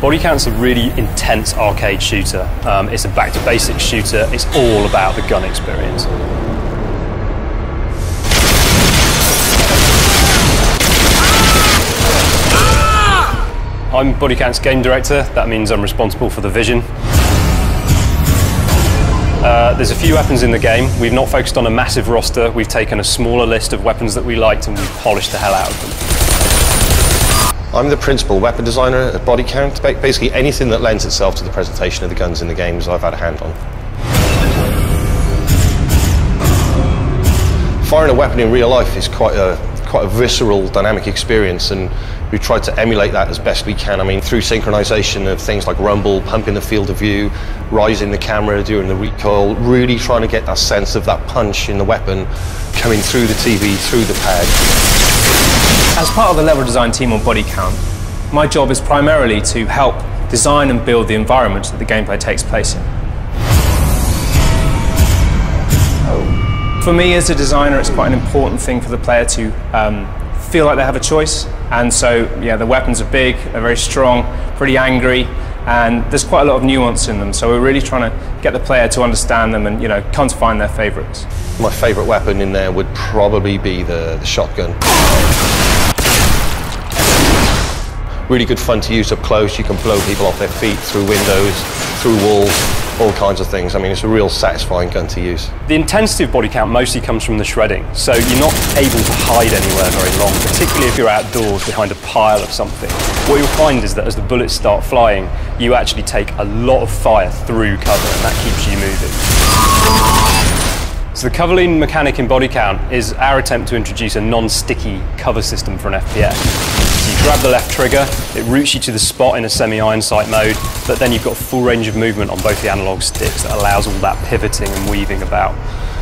Bodycount's a really intense arcade shooter. It's a back-to-basics shooter. It's all about the gun experience. I'm Bodycount's game director. That means I'm responsible for the vision. There's a few weapons in the game. We've not focused on a massive roster. We've taken a smaller list of weapons that we liked and we've polished the hell out of them. I'm the principal weapon designer at Bodycount. Basically anything that lends itself to the presentation of the guns in the games I've had a hand on. Firing a weapon in real life is quite a visceral, dynamic experience, and we've tried to emulate that as best we can. I mean, through synchronization of things like rumble, pumping the field of view, rising the camera during the recoil, really trying to get that sense of that punch in the weapon coming through the TV, through the pad. As part of the level design team on Bodycount, my job is primarily to help design and build the environment that the gameplay takes place in. For me as a designer, it's quite an important thing for the player to feel like they have a choice. And so, yeah, the weapons are big, they're very strong, pretty angry, and there's quite a lot of nuance in them. So we're really trying to get the player to understand them and, you know, come to find their favorites. My favorite weapon in there would probably be the shotgun. Really good fun to use up close. You can blow people off their feet, through windows, through walls, all kinds of things. I mean, it's a real satisfying gun to use. The intensity of Bodycount mostly comes from the shredding, so you're not able to hide anywhere very long, particularly if you're outdoors behind a pile of something. What you'll find is that as the bullets start flying, you actually take a lot of fire through cover, and that keeps you moving. So the cover lean mechanic in Bodycount is our attempt to introduce a non-sticky cover system for an FPS. So you grab the left trigger, it routes you to the spot in a semi-iron sight mode, but then you've got full range of movement on both the analog sticks that allows all that pivoting and weaving about.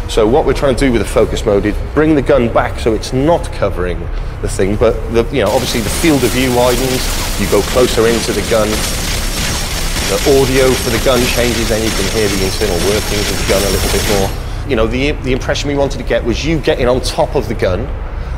So what we're trying to do with the focus mode is bring the gun back so it's not covering the thing, but obviously the field of view widens, you go closer into the gun, the audio for the gun changes, then you can hear the internal workings of the gun a little bit more. You know, the impression we wanted to get was you getting on top of the gun,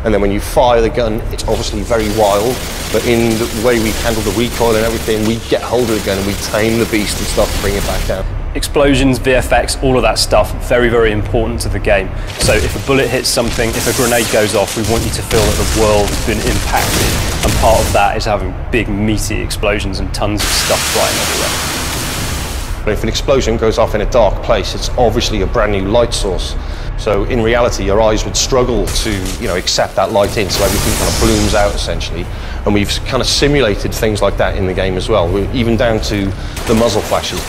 and then when you fire the gun, it's obviously very wild, but in the way we handle the recoil and everything, we get hold of the gun and we tame the beast and start to bring it back down. Explosions, VFX, all of that stuff, very, very important to the game. So if a bullet hits something, if a grenade goes off, we want you to feel that the world has been impacted, and part of that is having big, meaty explosions and tons of stuff flying everywhere. But if an explosion goes off in a dark place, it's obviously a brand new light source. So in reality, your eyes would struggle to, accept that light in, so everything kind of blooms out essentially. And we've kind of simulated things like that in the game as well, even down to the muzzle flashes.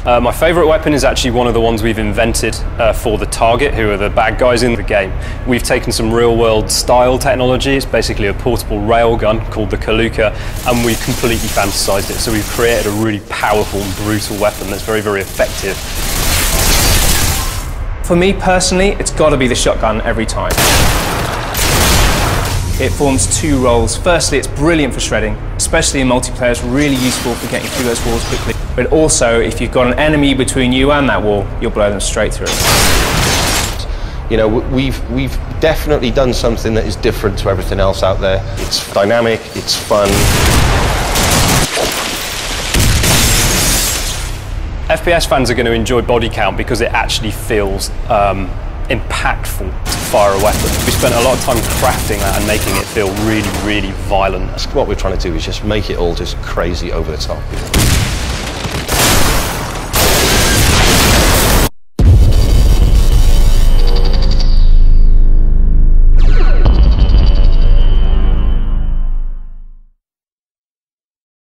My favourite weapon is actually one of the ones we've invented for the target, who are the bad guys in the game. We've taken some real-world style technology. It's basically a portable railgun called the Kaluka, and we've completely fantasised it. So we've created a really powerful and brutal weapon that's very, very effective. For me personally, it's got to be the shotgun every time. It forms two roles. Firstly, it's brilliant for shredding, especially in multiplayer. It's really useful for getting through those walls quickly. But also, if you've got an enemy between you and that wall, you'll blow them straight through. You know, we've definitely done something that is different to everything else out there. It's dynamic, it's fun. FPS fans are going to enjoy Bodycount because it actually feels impactful to fire a weapon. We spent a lot of time crafting that and making it feel really, really violent. What we're trying to do is just make it all just crazy over the top.